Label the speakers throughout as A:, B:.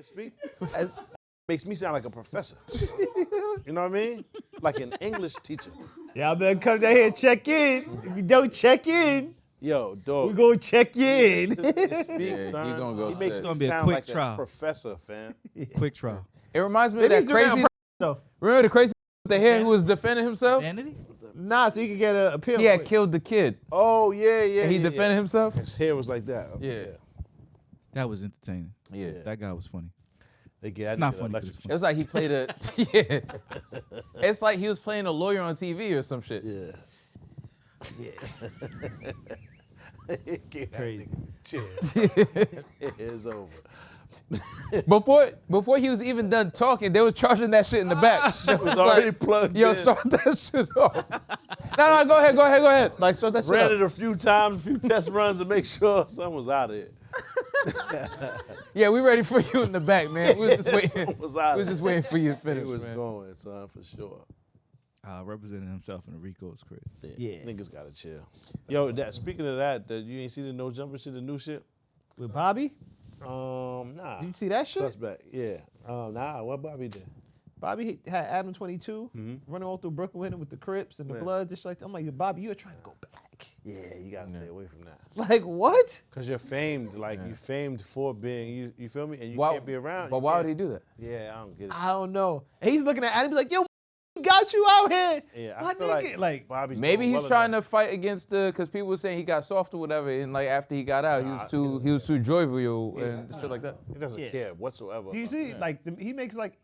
A: nigga speak, makes me sound like a professor. You know what I mean? Like an English teacher.
B: Y'all better come down here and check in. If you don't check in,
A: Yo, dog.
B: we gonna check you in.
A: Speak,
C: Yeah,
A: son.
C: you gonna go
A: He makes
C: sit.
A: me
D: It's gonna be a
A: sound
D: quick
A: like
D: trial.
A: a professor, fam.
D: Quick trial.
C: It reminds me
B: They
C: of that
B: need to do that
C: crazy.
B: on though.
C: Remember the crazy with the hair who was defending himself?
D: Vanity?
B: Nah, so you can get a appeal.
C: He had
B: for it.
C: killed the kid.
A: Oh, yeah.
C: And he
A: yeah,
C: defended himself?
A: His hair was like that.
C: Yeah.
D: That was entertaining.
C: Yeah.
D: That guy was funny.
A: They get
D: Not funny, but it's
C: It
D: funny.
C: was like he played a. Yeah. It's like he was playing a lawyer on TV or some shit.
A: Yeah.
B: Crazy.
A: Chill. It's over.
C: Before he was even done talking, they was charging that shit in the back. It was
A: already plugged
C: Yo,
A: in.
C: start that shit off. No, go ahead. Like, start that shit
A: Ran
C: off.
A: it a few times, a few test runs to make sure someone was out of it.
C: Yeah, we ready for you in the back, man. We was just waiting.
A: Someone was out
C: We
A: of
C: was just
A: it.
C: waiting for you to finish,
A: He was
C: man.
A: going, son, for sure.
D: Representing himself in the Rico's crib.
B: Yeah.
A: Niggas gotta chill. Yo, speaking of that, you ain't see the no jumper shit, the new shit?
B: With Bobby?
A: Nah.
B: Did you see that shit?
A: Suspect, yeah. Nah, what Bobby did?
B: Bobby had Adam22 running all through Brooklyn with him with the Crips and the
A: Yeah.
B: Bloods. Just like I'm like, Bobby, you're trying to go back.
A: Yeah, you gotta stay away from that.
B: Like what?
A: Cause you're famed, you famed for being, you feel me? And you
C: Why-
A: can't be around.
C: But why would he do that?
A: Yeah, I don't get it.
B: I don't know. And he's looking at Adam, he's like, yo, got you out here.
A: Yeah,
B: My
A: I feel
B: nigga.
A: like Bobby's
C: Maybe
A: doing
C: he's
A: well
C: trying
A: enough.
C: to fight against because people were saying he got soft or whatever, and like after he got out, he was too jovial and shit like that.
A: He doesn't care whatsoever.
B: Do you
A: about
B: see?
A: that.
B: Like he makes like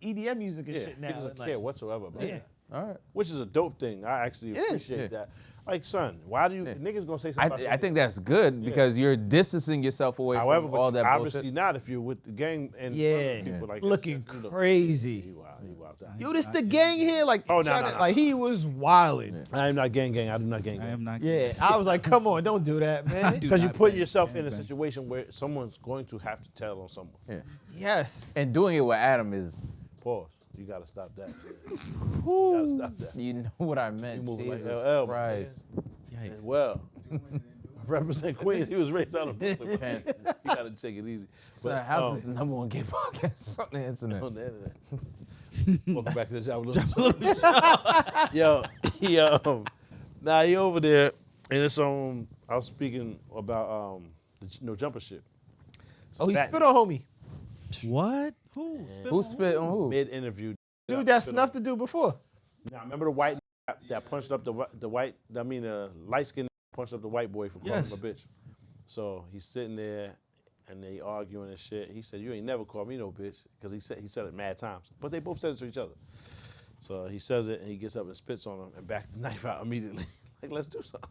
B: EDM music and
A: Yeah,
B: shit
A: he
B: now.
A: doesn't
B: like,
A: care whatsoever about
B: Yeah.
A: that.
C: All right.
A: Which is a dope thing. I actually
B: It is.
A: appreciate
C: Yeah.
A: that. Like, son, why do you niggas gonna say something?
C: I think that's good because you're distancing yourself away
A: However,
C: from
A: but
C: all that
A: obviously
C: bullshit.
A: not if you're with the gang and
B: Yeah.
A: people like
B: looking
A: that. You know,
B: crazy.
A: He wild out.
B: Yo, this the gang here. Like,
A: Oh, no,
B: trying
A: no,
B: to-
A: no.
B: like he was wilding.
A: I am not gang. I do not gang.
D: I am not.
B: Yeah, I was like, come on, don't do that, man.
D: Do
A: Because you
D: not
A: put
D: bang,
A: yourself
D: bang,
A: in a
D: bang.
A: situation where someone's going to have to tell on someone.
C: Yeah.
B: Yes.
C: And doing it with Adam is,
A: Pause. You gotta stop that. You gotta stop that.
C: you know what I meant.
A: You moving like
C: Jesus
A: LL, my
C: Christ.
A: And
D: Yikes.
A: well, represent Queens. He was raised out of Brooklyn.
C: Man.
A: You gotta take it easy.
C: So the house is the #1 gay podcast on the internet.
A: on the internet. Welcome back to the Jabba Yo, now he over there, and it's on. I was speaking about the no jumper shit.
B: Oh, he
A: Fat
B: spit on homie.
D: What? Who?
C: Who spit on who?
A: Mid interview.
B: Dude, that's enough to do before.
A: Now remember the white that punched up the white. I mean the light skinned punched up the white boy for calling
D: Yes.
A: him a bitch. So he's sitting there. And they arguing and shit. He said, "You ain't never called me no bitch," because he said it mad times. But they both said it to each other. So he says it, and he gets up and spits on him, and backs the knife out immediately. Like, let's do something.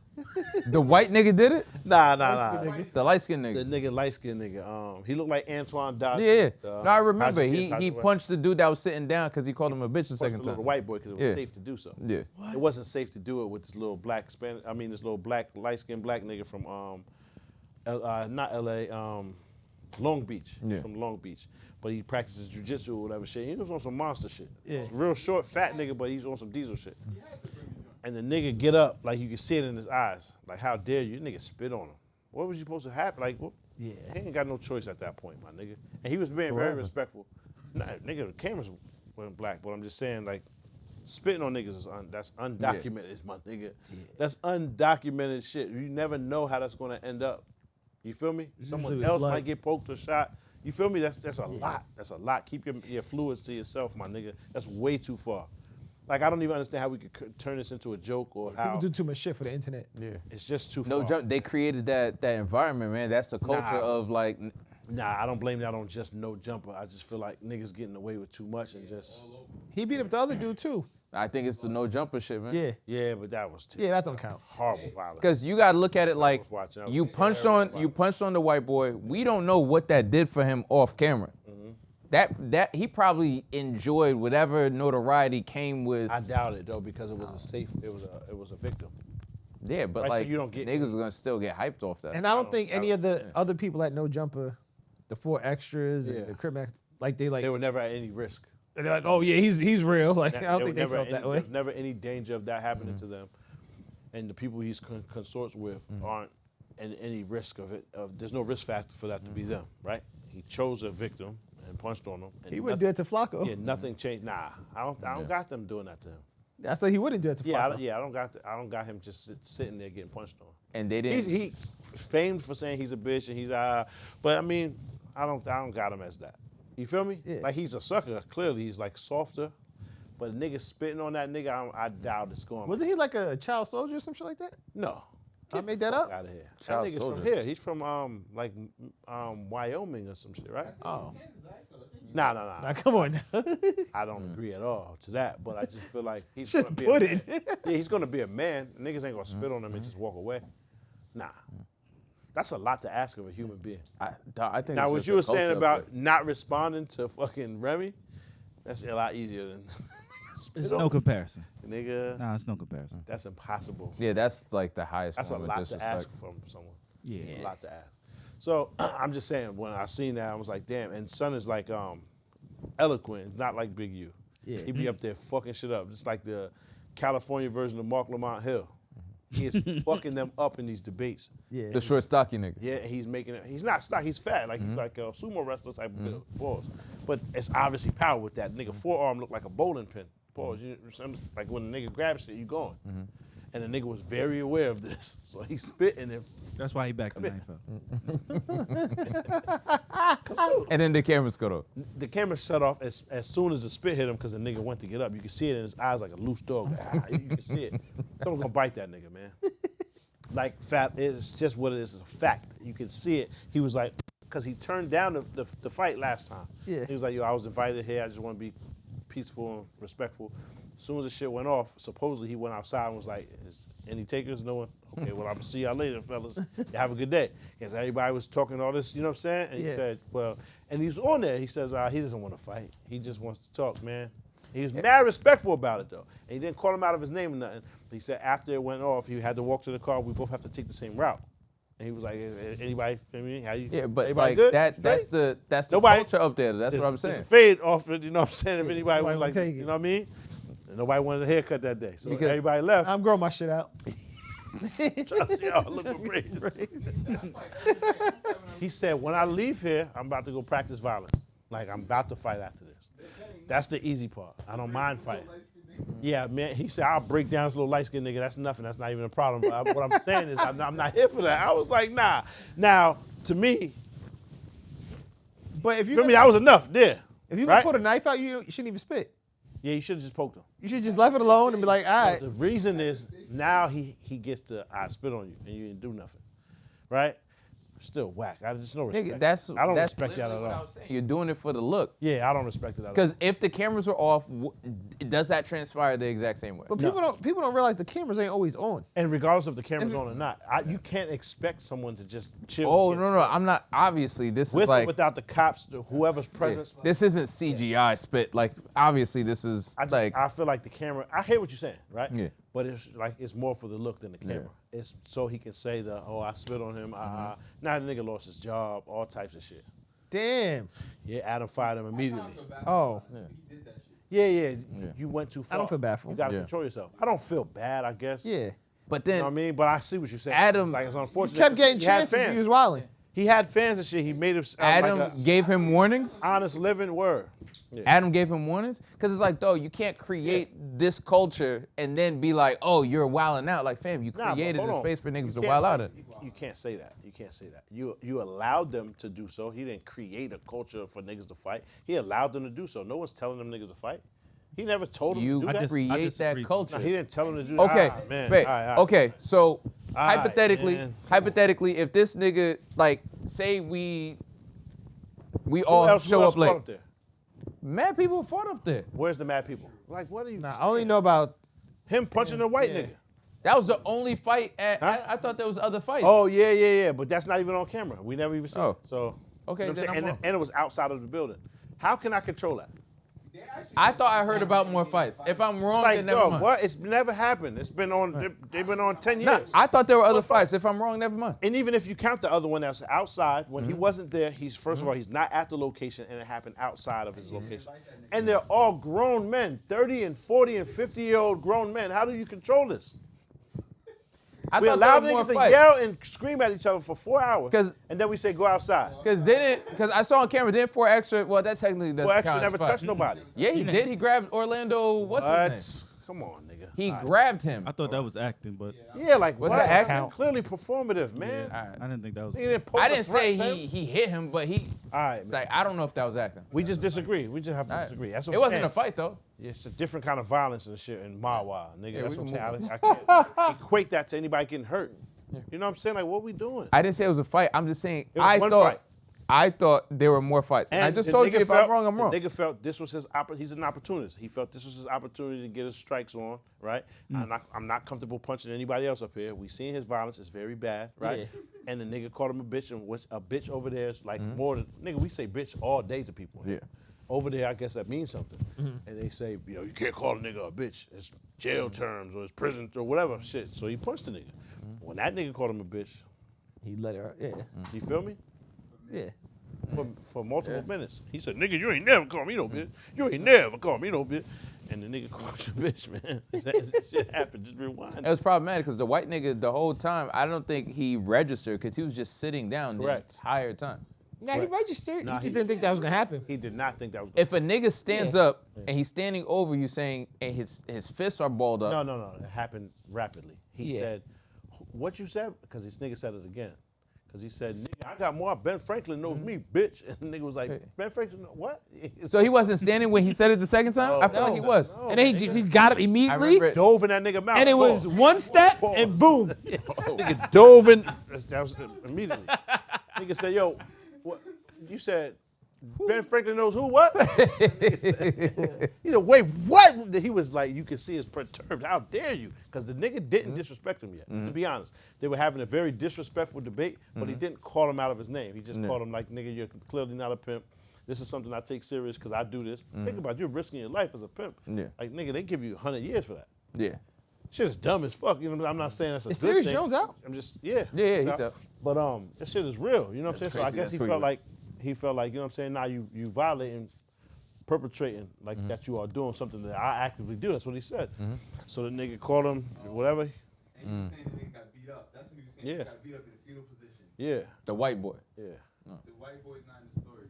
C: The white nigga did it?
A: Nah.
C: The light skinned
A: The
C: nigga.
A: nigga, light skinned nigga. He looked like Antoine Dodger.
C: Yeah. No, I remember. He
A: He
C: punched the dude that was sitting down because he called him a bitch the second
A: the
C: time.
A: white boy because it was
C: Yeah.
A: safe to do so.
C: Yeah.
A: It wasn't safe to do it with this little black this little black light skinned black nigga from not L.A. Long Beach. He's
C: Yeah.
A: from Long Beach. But he practices jujitsu or whatever shit. He was on some monster shit.
B: Yeah.
A: Real short, fat nigga, but he's on some diesel shit. And the nigga get up, like you can see it in his eyes. Like, how dare you? Nigga spit on him. What was you supposed to happen? Like, what?
B: Yeah.
A: He ain't got no choice at that point, my nigga. And he was being very respectful. Nah, nigga, the cameras went black, but I'm just saying, like, spitting on niggas is that's undocumented, my nigga. That's undocumented shit. You never know how that's gonna end up. You feel me? Someone
B: with
A: else
B: blood.
A: might get poked or shot. You feel me? That's a lot. That's a lot. Keep your fluids to yourself, my nigga. That's way too far. Like, I don't even understand how we could turn this into a joke or how.
B: People do too much shit for the internet.
C: Yeah.
A: It's just too
C: No
A: far.
C: jump. They created that environment, man. That's the culture
A: Nah.
C: of like.
A: Nah, I don't blame that on just no jumper. I just feel like niggas getting away with too much and just.
B: He beat up the other dude too.
C: I think it's the no jumper shit, man.
B: Yeah.
A: Yeah, but that was
B: Yeah, that don't count.
A: horrible violence.
C: Because you gotta look at it like
A: was watching. I was
C: you
A: watching.
C: punched
A: Terrible
C: on the white boy. We don't know what that did for him off camera. That he probably enjoyed whatever notoriety came with.
A: I doubt it though because it was a safe. It was a victim.
C: Yeah, but
A: Right, so
C: like
A: you don't get-
C: niggas are gonna still get hyped off that.
B: And I don't think any of the other people at No Jumper, the 4 extras
A: Yeah.
B: and the Crip Max, like
A: They were never at any risk.
B: they're like, oh yeah, he's real. Like I don't think they
A: never
B: felt
A: any,
B: that way.
A: There's never any danger of that happening to them, and the people he's consorts with aren't in any risk of it. There's no risk factor for that to be them, right? He chose a victim, and punched on him. And
B: He wouldn't do it to Flacco.
A: Yeah, nothing changed. Nah, I don't got them doing that to him.
B: I said he wouldn't do it to Flacco.
A: I don't got him just sitting there getting punched on.
C: And they didn't.
A: He famed for saying he's a bitch and he's but I mean, I don't got him as that. You feel me?
B: Yeah.
A: Like he's a sucker. Clearly, he's like softer. But a nigga spitting on that nigga, I doubt it's going.
B: Wasn't he like a child soldier or some shit like that?
A: No.
B: I made that up.
A: Out of here.
C: Child
A: that nigga's
C: soldier.
A: from here. He's from Wyoming or some shit, right?
B: Oh.
A: Nah.
B: Now, come on now.
A: I don't agree at all to that, but I just feel like he's
B: Just
A: gonna be
B: put
A: a man.
B: it.
A: Yeah, he's gonna be a man. Niggas ain't gonna spit on him and just walk away. Nah. That's a lot to ask of a human being.
C: I think
A: Now,
C: it's
A: what
C: just
A: you
C: a
A: were saying
C: culture
A: about not responding to fucking Remy, that's a lot easier than
D: There's no comparison.
A: nigga.
D: Nah, it's no comparison.
A: That's impossible.
C: Yeah, that's like the highest
A: That's a
C: form of
A: lot to
C: disrespect.
A: ask from someone.
D: Yeah.
A: A lot to ask. So I'm just saying, when I seen that, I was like, damn. And Son is like eloquent, not like Big U.
B: Yeah.
A: He be up there fucking shit up, just like the California version of Mark Lamont Hill. He is fucking them up in these debates.
B: Yeah.
C: The short, stocky nigga.
A: Yeah, he's making it. He's not stock. He's fat. Like he's like a sumo wrestler type of build. Pause. But it's obviously power with that nigga. Forearm looked like a bowling pin. Pause. Like when the nigga grabs shit, you going. And the nigga was very aware of this, so he's spitting and.
D: That's why he backed the knife up.
C: And then the cameras cut off.
A: The camera shut off as soon as the spit hit him because the nigga went to get up. You can see it in his eyes like a loose dog. You can see it. Someone's gonna bite that nigga, man. Like fat, it's just what it is. It's a fact. You can see it. He was like, because he turned down the fight last time.
B: Yeah.
A: He was like, yo, I was invited here. I just want to be peaceful and respectful. As soon as the shit went off, supposedly he went outside and was like, is any takers? No one? Okay, well, I'm going to see y'all later, fellas. Have a good day. Because everybody was talking all this, you know what I'm saying? And he said, well, and he's on there. He says, he doesn't want to fight. He just wants to talk, man. He was mad respectful about it, though. And he didn't call him out of his name or nothing. He said after it went off, he had to walk to the car. We both have to take the same route. And he was like, anybody, I mean, how you?
C: Yeah, but
A: everybody
C: like
A: good?
C: that's
A: Straight?
C: the
A: Nobody-
C: culture up there. That's what I'm
A: There's
C: saying.
A: a fade off it, you know what I'm saying? If anybody
B: Nobody
A: was like,
B: wanna take
A: you
B: it.
A: know what I mean? And nobody wanted a haircut that day. So
C: Because-
A: everybody left.
B: I'm growing my shit out.
A: Trying to see how I look with braids. He said, when I leave here, I'm about to go practice violence. Like, I'm about to fight after this. That's the easy part. I don't mind fighting. Yeah, man. He said, I'll break down this little light-skinned nigga. That's nothing. That's not even a problem. But what I'm saying is, I'm not here for that. I was like, nah. Now, to me,
B: But if you
A: for me, that was enough there.
B: if you
A: right?
B: gonna pull a knife out, you shouldn't even spit.
A: Yeah, you should have just poked him.
B: You should just left it alone and be like, all right.
A: The reason is now he gets to, I spit on you and you didn't do nothing. Right? Still whack. I just no respect.
C: Nigga, that's
A: I don't
C: that's
A: respect that at
C: literally what I
A: all.
C: was saying. You're doing it for the look.
A: Yeah, I don't respect it at all.
C: Because if the cameras were off, does that transpire the exact same way?
B: But people don't realize the cameras ain't always on.
A: And regardless if the camera's on or not, you can't expect someone to just chill.
C: Oh no, I'm not. Obviously, this
A: With
C: is
A: or
C: like
A: without the cops, whoever's
C: yeah,
A: present.
C: this isn't CGI spit. Like obviously, this is like
A: I feel like the camera. I hear what you're saying, right?
C: Yeah.
A: But it's more for the look than the camera. It's so he can say I spit on him. Now the nigga lost his job, all types of shit.
B: Damn.
A: Yeah, Adam fired him immediately.
B: Oh.
A: Yeah. You went too far.
B: I don't feel bad for him.
A: You gotta
C: Yeah.
A: control yourself. I don't feel bad, I guess.
B: Yeah.
C: But
A: You
C: then
A: know what I mean? But I see what you're saying.
C: Adam-
A: It's like it's unfortunate.
B: You kept getting
A: He had
B: chances.
A: fans.
B: You was wilding.
A: He had fans and shit. He made him sound
C: Adam
A: like a
C: gave him warnings.
A: honest living word. Yeah.
C: Adam gave him warnings because it's like, though, you can't create this culture and then be like, oh, you're wilding out. Like, fam, you
A: Nah, but
C: created
A: hold
C: a
A: on.
C: space for
A: You
C: niggas to
A: can't
C: wild
A: say-
C: out in.
A: You can't say that. You can't say that. You allowed them to do so. He didn't create a culture for niggas to fight. He allowed them to do so. No one's telling them niggas to fight. He never told them
C: You
A: to do that.
C: create that
D: disagree.
C: culture.
A: No, he didn't tell them to do that.
C: Okay,
A: Man.
C: wait,
A: All right.
C: okay. So
A: right,
C: hypothetically,
A: man.
C: if this nigga, like, say we
A: Who
C: all
A: else
C: show
A: fought
C: up late,
A: up there?
C: mad people fought up there.
A: Where's the mad people? Like, what are you?
B: Nah, I
A: saying?
B: only know about.
A: Him punching a white
B: yeah.
A: nigga.
C: That was the only fight.
A: Huh?
C: I thought there was other fights.
A: Oh yeah. But that's not even on camera. We never even seen
C: Oh.
A: it. So
C: Okay,
A: you know what
C: then
A: I'm
C: I'm
A: saying?
C: wrong.
A: And it was outside of the building. How can I control that?
C: I thought I heard about more fights. If I'm wrong,
A: Like,
C: then never
A: yo,
C: mind.
A: what? It's never happened. It's been on. They've been on 10
C: Nah,
A: years.
C: I thought there were other fights. If I'm wrong, never mind.
A: And even if you count the other one that's outside, when
C: Mm-hmm.
A: he wasn't there, he's first of all, he's not at the location, and it happened outside of his location. And they're all grown men, 30 and 40 and 50-year-old grown men. How do you control this?
C: I
A: We
C: thought
A: allowed
C: there were
A: niggas to
C: more fights.
A: yell and scream at each other for 4 hours.
C: 'Cause-
A: And then we say go outside.
C: Because I saw on camera, didn't 4 Extra, well, that technically doesn't
A: Well, actually
C: count as
A: never
C: a fight.
A: touched nobody.
C: Yeah, he did. He grabbed Orlando, what's his name?
A: What? Come on, nigga.
C: He
A: All right.
C: grabbed him.
D: I thought that was acting, but
A: Yeah, like
C: Was
A: what?
C: that
A: That's
C: act?
A: clearly performative, man.
C: All right.
D: I didn't think that was.
A: Nigga didn't poke
C: I
A: a
C: didn't
A: threat
C: say
A: to him.
C: he hit him, but he,
A: All right, man.
C: like, I don't know if that was acting.
A: We just disagree. We just have to
C: All right.
A: disagree. That's what
C: It
A: I'm
C: wasn't
A: saying.
C: a fight, though.
A: Yeah, it's a different kind of violence and shit in Mawa, nigga.
C: Yeah,
A: That's
C: we
A: what I'm
C: can
A: saying. I can't equate that to anybody getting hurt. You know what I'm saying? Like, what we doing?
C: I didn't say it was a fight. I'm just saying,
A: It was one fight.
C: I thought there were more fights. And I just
A: the
C: told you
A: nigga
C: if
A: felt,
C: I'm wrong, I'm wrong.
A: The nigga felt this was his he's an opportunist. He felt this was his opportunity to get his strikes on, right? I'm not comfortable punching anybody else up here. We seen his violence is very bad, right?
B: Yeah.
A: And the nigga called him a bitch, and a bitch over there is like more than nigga. We say bitch all day to people.
C: Yeah.
A: Over there, I guess that means something. And they say, you can't call a nigga a bitch. It's jail terms or it's prison or whatever shit. So he punched the nigga. When that nigga called him a bitch,
B: He let her. Yeah.
A: you feel me?
B: Yeah.
A: For multiple minutes. He said, nigga, you ain't never called me no bitch. You ain't never called me no bitch. And the nigga called you a bitch, man. That shit happened. Just rewind.
C: It was problematic because the white nigga, the whole time, I don't think he registered because he was just sitting down
A: Correct.
C: the entire time.
B: Nah, he registered.
A: Nah,
B: he just
A: he-
B: didn't think that was gonna happen.
A: He did not think that was
C: If a nigga stands
B: Yeah.
C: up and he's standing over you saying, and his fists are balled up.
A: No. It happened rapidly. He
B: Yeah.
A: said, what you said? Because this nigga said it again. Because he said, nigga, I got more. Ben Franklin knows me, bitch. And the nigga was like, Ben Franklin, what?
C: So he wasn't standing when he said it the second time? I feel like he was.
A: No.
B: And then he got it
C: I
B: immediately.
C: remember it.
A: Dove in that nigga mouth.
B: And it was
A: Pause.
B: one step
A: Pause.
B: and boom.
A: Nigga dove in. That was immediately. Nigga said, yo, what? You said, Ben Franklin knows who, what? He said, wait, what? He was like, you could see his perturbed. How dare you? Because the nigga didn't disrespect him yet, to be honest. They were having a very disrespectful debate, but he didn't call him out of his name. He just called him like, nigga, you're clearly not a pimp. This is something I take serious because I do this. Think about it, you're risking your life as a pimp.
C: Yeah.
A: Like, nigga, they give you 100 years for that.
C: Yeah.
A: Shit is dumb as fuck. You know, I'm not saying that's a
B: Is
A: good
B: Sirius
A: thing.
B: Jones out?
A: I'm just, yeah.
C: Yeah, he's
A: Out.
C: out.
A: But this shit is real. You know what I'm saying?
C: That's
A: So I
C: crazy.
A: guess
C: That's
A: he
C: who
A: felt
C: you-
A: like, you know what I'm saying? Now you violating, perpetrating like that you are doing something that I actively do. That's what he said. So the nigga called him whatever.
E: And you were saying the nigga got beat up. That's what you were saying.
A: Yeah.
E: He got beat up in the fetal position.
A: Yeah,
C: The white boy.
A: yeah.
E: The white boy's not in the story.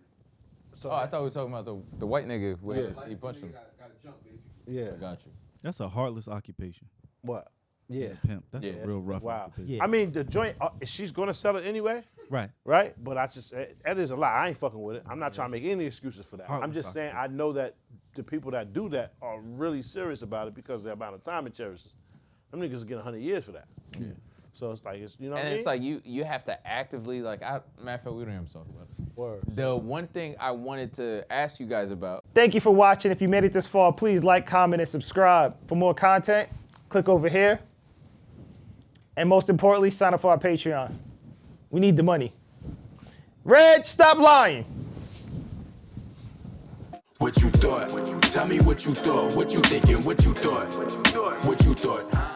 A: So
C: Oh, I thought we were talking about the white nigga where
A: Yeah.
C: he
E: Light-skinned
C: punched
E: nigga
C: him.
E: got jumped, basically.
A: yeah.
C: Got you.
D: That's a heartless occupation.
A: What? Yeah.
D: Pimp. That's
C: Yeah.
D: a real rough
A: Wow.
D: occupation.
B: Yeah.
A: I mean, the joint. She's gonna sell it anyway,
D: Right.
A: right? But I just that is a lie. I ain't fucking with it. I'm not trying to make any excuses for that. I'm
D: Heartless
A: just saying I know that the people that do that are really serious about it because of the amount of time it cherishes. Them niggas get 100 years for that. Yeah. So it's like you know what I
C: And
A: mean?
C: it's like you have to actively, like, matter of fact, we don't even talk about it.
A: Word.
C: The one thing I wanted to ask you guys about.
B: Thank you for watching. If you made it this far, please like, comment, and subscribe. For more content, click over here. And most importantly, sign up for our Patreon. We need the money. Reg, stop lying.
F: What you thought? Tell me what you thought. What you thinking? What you thought? What you thought?